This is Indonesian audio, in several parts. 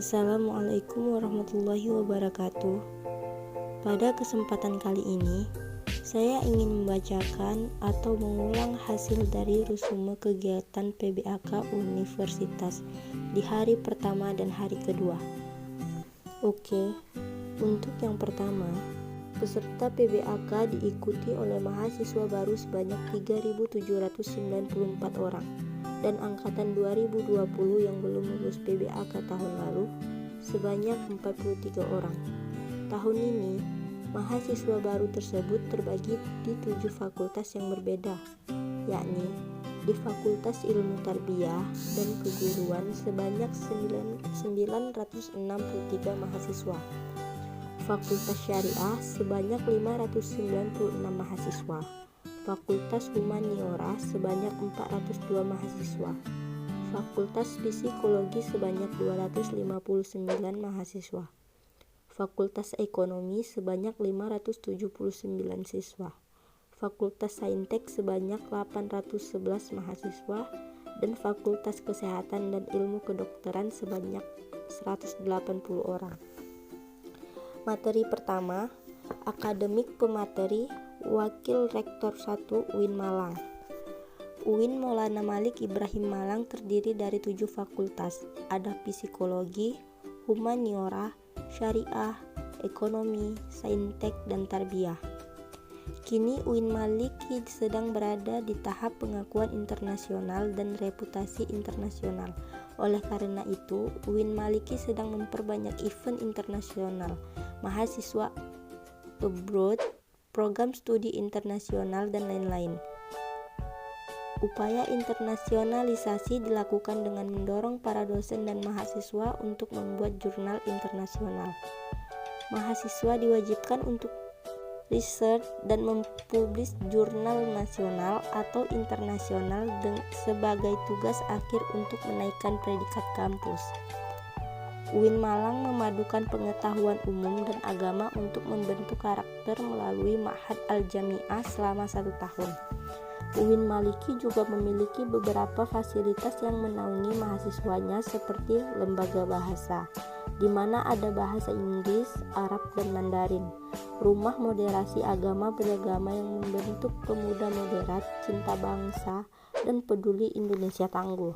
Assalamualaikum warahmatullahi wabarakatuh. Pada kesempatan kali ini, saya ingin membacakan atau mengulang hasil dari resume kegiatan PBAK Universitas di hari pertama dan hari kedua. Oke, untuk yang pertama, peserta PBAK diikuti oleh mahasiswa baru sebanyak 3.794 orang. Dan angkatan 2020 yang belum lulus PBAK tahun lalu sebanyak 43 orang. Tahun ini, mahasiswa baru tersebut terbagi di 7 fakultas yang berbeda, yakni di Fakultas Ilmu Tarbiyah dan Keguruan sebanyak 963 mahasiswa, Fakultas Syariah sebanyak 596 mahasiswa, Fakultas Humaniora sebanyak 402 mahasiswa, Fakultas Psikologi sebanyak 259 mahasiswa, Fakultas Ekonomi sebanyak 579 siswa, Fakultas Saintek sebanyak 811 mahasiswa, dan Fakultas Kesehatan dan Ilmu Kedokteran sebanyak 180 orang. Materi pertama, akademik pemateri Wakil Rektor 1 UIN Malang. UIN Maulana Malik Ibrahim Malang terdiri dari 7 fakultas, ada psikologi, humaniora, syariah, ekonomi, saintek, dan tarbiyah. Kini UIN Malik sedang berada di tahap pengakuan internasional dan reputasi internasional. Oleh karena itu, UIN Maliki sedang memperbanyak event internasional, mahasiswa abroad, program studi internasional, dan lain-lain. Upaya internasionalisasi dilakukan dengan mendorong para dosen dan mahasiswa untuk membuat jurnal internasional. Mahasiswa diwajibkan untuk research dan mempublish jurnal nasional atau internasional sebagai tugas akhir untuk menaikkan predikat kampus. UIN Malang memadukan pengetahuan umum dan agama untuk membentuk karakter melalui Ma'had Al-Jami'ah selama 1 tahun. UIN Maliki juga memiliki beberapa fasilitas yang menaungi mahasiswanya seperti lembaga bahasa, di mana ada bahasa Inggris, Arab, dan Mandarin, rumah moderasi agama beragama yang membentuk pemuda moderat, cinta bangsa, dan peduli Indonesia tangguh.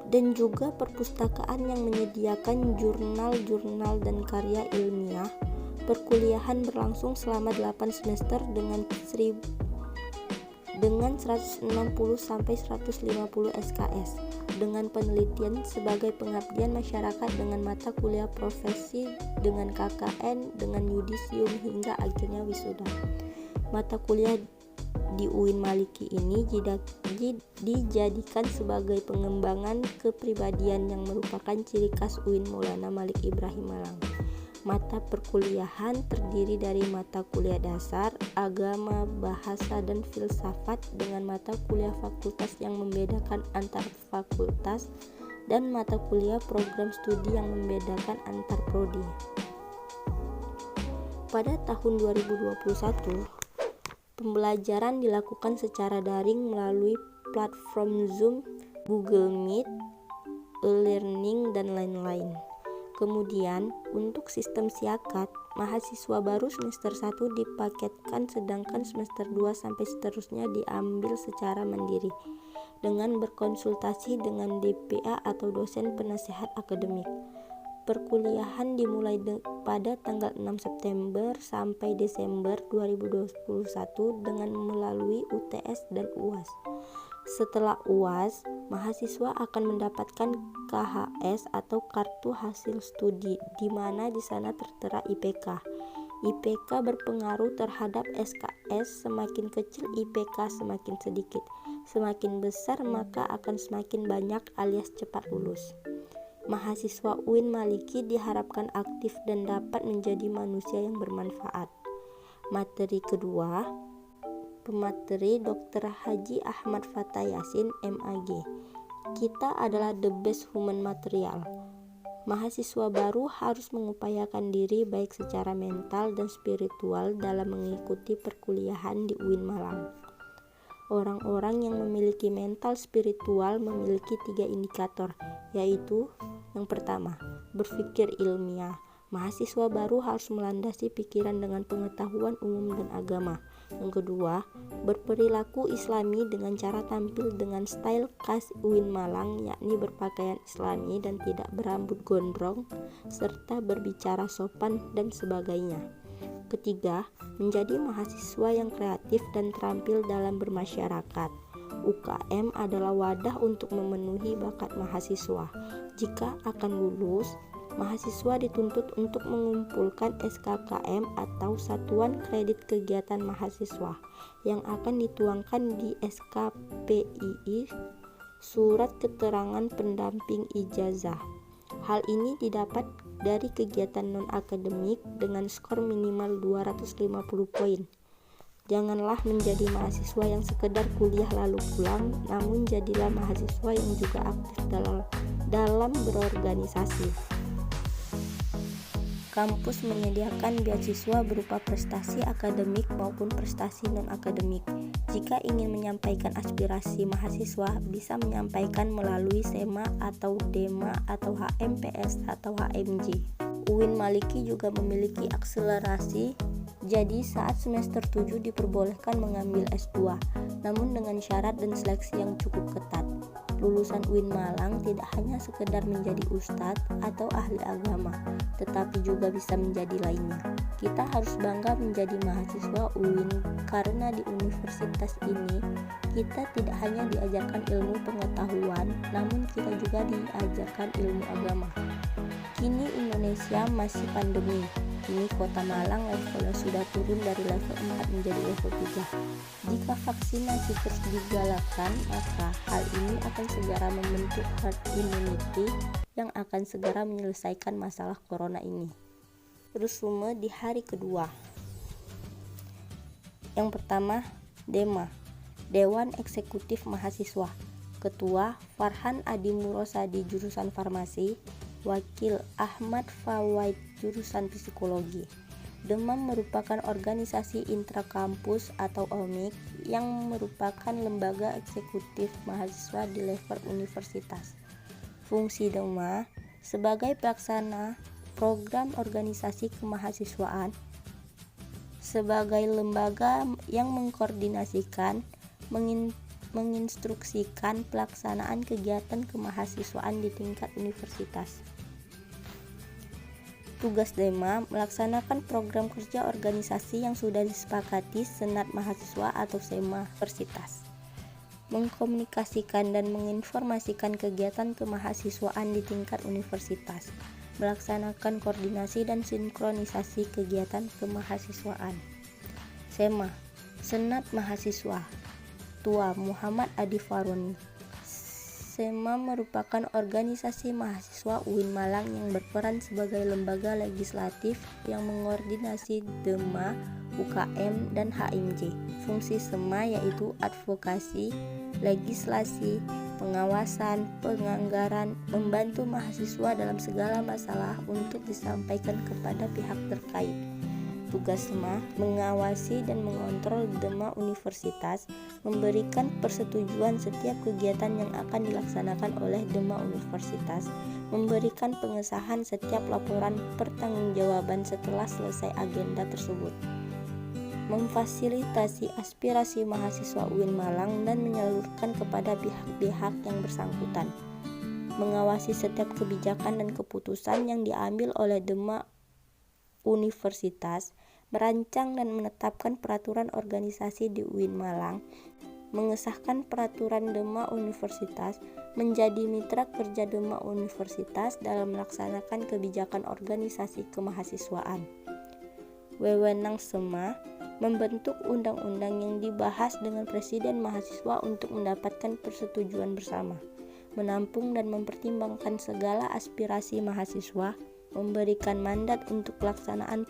Dan juga perpustakaan yang menyediakan jurnal-jurnal dan karya ilmiah. Perkuliahan berlangsung selama 8 semester dengan 160 sampai 150 SKS, dengan penelitian sebagai pengabdian masyarakat dengan mata kuliah profesi, dengan KKN, dengan yudisium, hingga akhirnya wisuda. Mata kuliah di UIN Maliki ini dijadikan sebagai pengembangan kepribadian yang merupakan ciri khas UIN Maulana Malik Ibrahim Malang. Mata perkuliahan terdiri dari mata kuliah dasar, agama, bahasa, dan filsafat, dengan mata kuliah fakultas yang membedakan antar fakultas, dan mata kuliah program studi yang membedakan antar prodi. Pada tahun 2021, pembelajaran dilakukan secara daring melalui platform Zoom, Google Meet, e-learning, dan lain-lain. Kemudian, untuk sistem siakat, mahasiswa baru semester 1 dipaketkan, sedangkan semester 2 sampai seterusnya diambil secara mandiri, dengan berkonsultasi dengan DPA atau dosen penasehat akademik. Perkuliahan dimulai pada tanggal 6 September sampai Desember 2021 dengan melalui UTS dan UAS. Setelah UAS, mahasiswa akan mendapatkan KHS atau kartu hasil studi, di mana di sana tertera IPK. IPK berpengaruh terhadap SKS, semakin kecil IPK semakin sedikit, semakin besar maka akan semakin banyak alias cepat lulus. Mahasiswa UIN Maliki diharapkan aktif dan dapat menjadi manusia yang bermanfaat. Materi kedua, pemateri Dr. Haji Ahmad Fathah Yasin, MAG. Kita adalah the best human material. Mahasiswa baru harus mengupayakan diri baik secara mental dan spiritual dalam mengikuti perkuliahan di UIN Malang. Orang-orang yang memiliki mental spiritual memiliki 3 indikator, yaitu yang pertama, berpikir ilmiah. Mahasiswa baru harus melandasi pikiran dengan pengetahuan umum dan agama. Yang kedua, berperilaku islami dengan cara tampil dengan style khas UIN Malang, yakni berpakaian islami dan tidak berambut gondrong, serta berbicara sopan dan sebagainya. Ketiga, menjadi mahasiswa yang kreatif dan terampil dalam bermasyarakat. UKM adalah wadah untuk memenuhi bakat mahasiswa. Jika akan lulus, mahasiswa dituntut untuk mengumpulkan SKKM atau Satuan Kredit Kegiatan Mahasiswa yang akan dituangkan di SKPII, Surat Keterangan Pendamping Ijazah. Hal ini didapat dari kegiatan non-akademik dengan skor minimal 250 poin. Janganlah menjadi mahasiswa yang sekedar kuliah lalu pulang, namun jadilah mahasiswa yang juga aktif dalam berorganisasi. Kampus menyediakan beasiswa berupa prestasi akademik maupun prestasi non-akademik. Jika ingin menyampaikan aspirasi mahasiswa, bisa menyampaikan melalui SEMA atau DEMA atau HMPS atau HMJ. UIN Maliki juga memiliki akselerasi, jadi saat semester 7 diperbolehkan mengambil S2, namun dengan syarat dan seleksi yang cukup ketat. Lulusan UIN Malang tidak hanya sekedar menjadi ustadz atau ahli agama, tetapi juga bisa menjadi lainnya. Kita harus bangga menjadi mahasiswa UIN karena di universitas ini kita tidak hanya diajarkan ilmu pengetahuan, namun kita juga diajarkan ilmu agama. Kini Indonesia masih pandemi. Kini Kota Malang levelnya sudah turun dari level 4 menjadi level 3. Jika vaksinasi terus digalakkan, maka hal ini akan segera membentuk herd immunity yang akan segera menyelesaikan masalah corona ini. Resume di hari kedua. Yang pertama, DEMA, Dewan Eksekutif Mahasiswa. Ketua Farhan Adi Murosadi jurusan Farmasi, Wakil Ahmad Fawaid jurusan Psikologi. DEMA merupakan organisasi intrakampus atau OMIK yang merupakan lembaga eksekutif mahasiswa di level universitas. Fungsi DEMA sebagai pelaksana program organisasi kemahasiswaan, sebagai lembaga yang mengkoordinasikan, menginstruksikan pelaksanaan kegiatan kemahasiswaan di tingkat universitas. Tugas DEMA melaksanakan program kerja organisasi yang sudah disepakati Senat Mahasiswa atau SEMA Universitas, mengkomunikasikan dan menginformasikan kegiatan kemahasiswaan di tingkat universitas, melaksanakan koordinasi dan sinkronisasi kegiatan kemahasiswaan. SEMA, Senat Mahasiswa, Ketua Muhammad Adi Faroni. SEMA merupakan organisasi mahasiswa UIN Malang yang berperan sebagai lembaga legislatif yang mengordinasi DEMA, UKM, dan HMJ. Fungsi SEMA yaitu advokasi, legislasi, pengawasan, penganggaran, membantu mahasiswa dalam segala masalah untuk disampaikan kepada pihak terkait. Tugas SEMA mengawasi dan mengontrol DEMA Universitas, memberikan persetujuan setiap kegiatan yang akan dilaksanakan oleh DEMA Universitas, memberikan pengesahan setiap laporan pertanggungjawaban setelah selesai agenda tersebut, memfasilitasi aspirasi mahasiswa UIN Malang dan menyalurkan kepada pihak-pihak yang bersangkutan, mengawasi setiap kebijakan dan keputusan yang diambil oleh DEMA Universitas, merancang dan menetapkan peraturan organisasi di UIN Malang, mengesahkan peraturan DEMA Universitas, menjadi mitra kerja DEMA Universitas dalam melaksanakan kebijakan organisasi kemahasiswaan. Wewenang SEMA membentuk undang-undang yang dibahas dengan presiden mahasiswa untuk mendapatkan persetujuan bersama, menampung dan mempertimbangkan segala aspirasi mahasiswa, memberikan mandat untuk pelaksanaan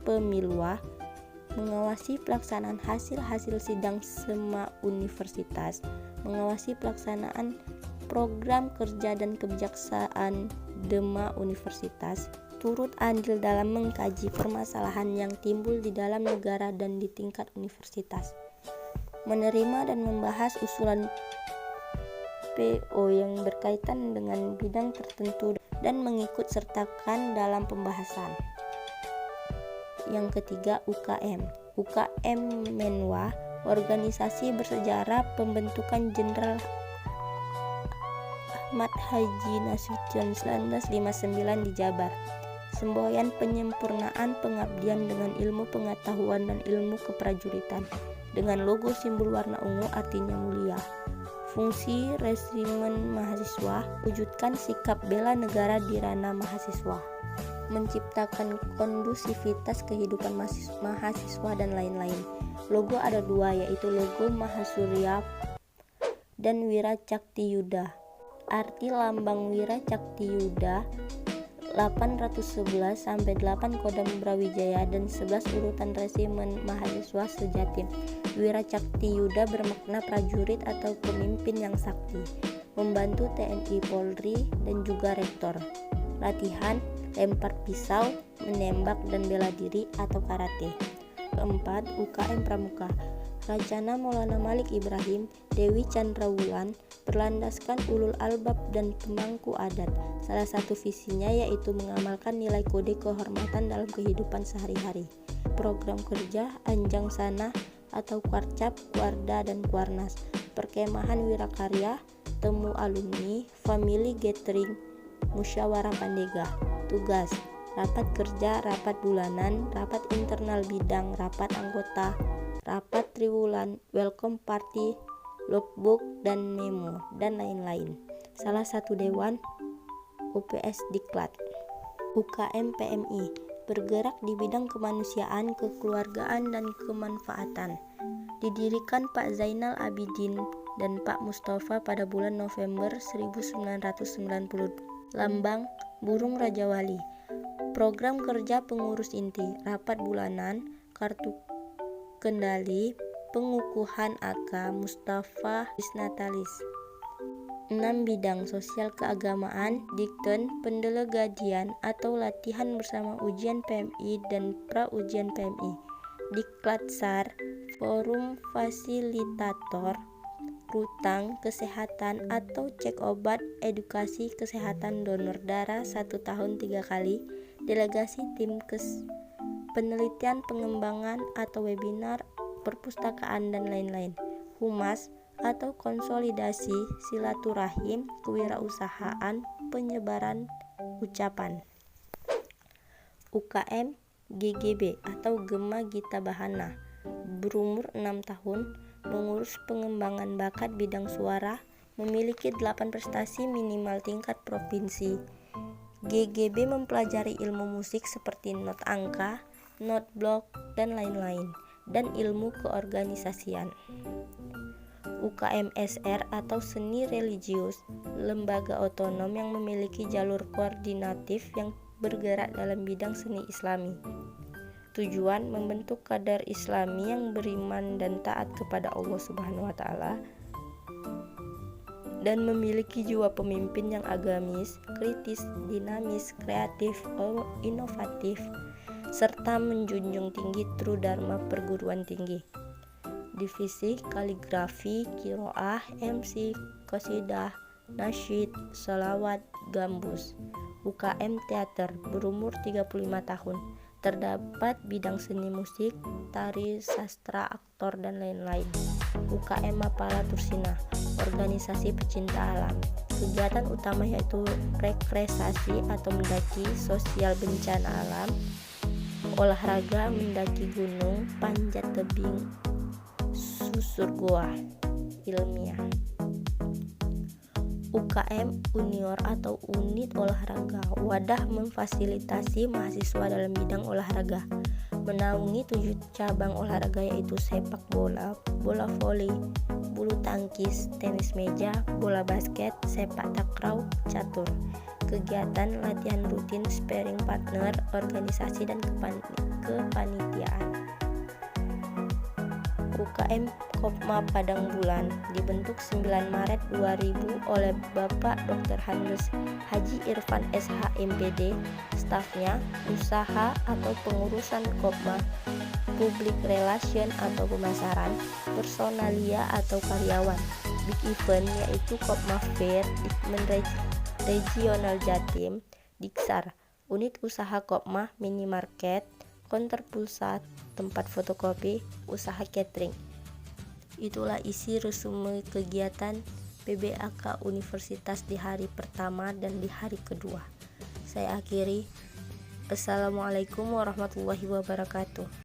pemiluah, mengawasi pelaksanaan hasil-hasil sidang SEMA Universitas, mengawasi pelaksanaan program kerja dan kebijaksanaan DEMA Universitas, turut andil dalam mengkaji permasalahan yang timbul di dalam negara dan di tingkat universitas. menerima dan membahas usulan PO yang berkaitan dengan bidang tertentu dan mengikut sertakan dalam pembahasan. Yang ketiga, UKM. UKM Menwa, organisasi bersejarah pembentukan Jenderal Ahmad Haji Nasution 1959 di Jabar. Semboyan penyempurnaan pengabdian dengan ilmu pengetahuan dan ilmu keprajuritan. Dengan logo simbol warna ungu artinya mulia. Fungsi resimen mahasiswa, wujudkan sikap bela negara di ranah mahasiswa, menciptakan kondusivitas kehidupan mahasiswa dan lain-lain. Logo ada dua, yaitu logo Mahasurya dan Wiracaktiyuda. Arti lambang Wiracaktiyuda 811 sampai 8 Kodam Brawijaya dan 11 urutan resimen mahasiswa sejatim. Wiracaktiyuda bermakna prajurit atau pemimpin yang sakti, membantu TNI Polri dan juga rektor. Latihan, lempar pisau, menembak dan bela diri atau karate. Keempat, UKM Pramuka. Racana Maulana Malik Ibrahim, Dewi Chandrawulan, berlandaskan ulul albab dan pemangku adat. Salah satu visinya yaitu mengamalkan nilai kode kehormatan dalam kehidupan sehari-hari. Program kerja Anjang Sana atau Kwarcap, Kwarda, dan Kwarnas. Perkemahan Wirakarya, temu alumni, family gathering, musyawarah pandega. Tugas, rapat kerja, rapat bulanan, rapat internal bidang, rapat anggota, rapat triwulan, welcome party, logbook dan memo, dan lain-lain. Salah satu dewan UPS Diklat. UKM PMI, bergerak di bidang kemanusiaan, kekeluargaan, dan kemanfaatan. Didirikan Pak Zainal Abidin dan Pak Mustafa pada bulan November 1990. Lambang burung Raja Wali. Program kerja pengurus inti, rapat bulanan, kartu kendali, pengukuhan AK Mustafa Bisnatalis. 6 bidang sosial keagamaan, dikten, pendelegadian atau latihan bersama ujian PMI dan pra-ujian PMI. Diklatsar, forum fasilitator, rutang, kesehatan atau cek obat, edukasi kesehatan donor darah 1 tahun 3 kali, delegasi tim penelitian pengembangan atau webinar, perpustakaan dan lain-lain. Humas atau konsolidasi silaturahim, kewirausahaan, penyebaran ucapan. UKM GGB atau Gema Gita Bahana, berumur 6 tahun, mengurus pengembangan bakat bidang suara, memiliki 8 prestasi minimal tingkat provinsi. GGB mempelajari ilmu musik seperti not angka, not blok, dan lain-lain, dan ilmu keorganisasian. UKM SR atau seni religius, lembaga otonom yang memiliki jalur koordinatif yang bergerak dalam bidang seni Islami. Tujuan membentuk kader Islami yang beriman dan taat kepada Allah Subhanahu wa taala dan memiliki jiwa pemimpin yang agamis, kritis, dinamis, kreatif, inovatif, serta menjunjung tinggi True Dharma perguruan tinggi. Divisi kaligrafi, kiroah, MC, qasidah, nasyid, sholawat, gambus. UKM teater, berumur 35 tahun. Terdapat bidang seni musik, tari, sastra, aktor, dan lain-lain. UKM Mapala Tursina, organisasi pecinta alam. Kegiatan utama yaitu rekreasi atau mendaki, sosial bencana alam, olahraga, mendaki gunung, panjat tebing, susur goa, ilmiah. UKM Unior atau unit olahraga, wadah memfasilitasi mahasiswa dalam bidang olahraga, menaungi 7 cabang olahraga yaitu sepak bola, bola voli, bulu tangkis, tenis meja, bola basket, sepak takraw, catur. Kegiatan latihan rutin, sparring partner, organisasi dan kepanitiaan. UKM Kopma Padang Bulan dibentuk 9 Maret 2000 oleh Bapak Dr. Handes Haji Irfan SH MPD, stafnya, usaha atau pengurusan Kopma, public relation atau pemasaran, personalia atau karyawan, big event yaitu Kopmah Fair, Dikmen Regional Jatim, Diksar, unit usaha Kopmah, minimarket, konter pulsa, tempat fotokopi, usaha catering. Itulah isi resume kegiatan PBAK Universitas di hari pertama dan di hari kedua. Saya akhiri. Assalamualaikum warahmatullahi wabarakatuh.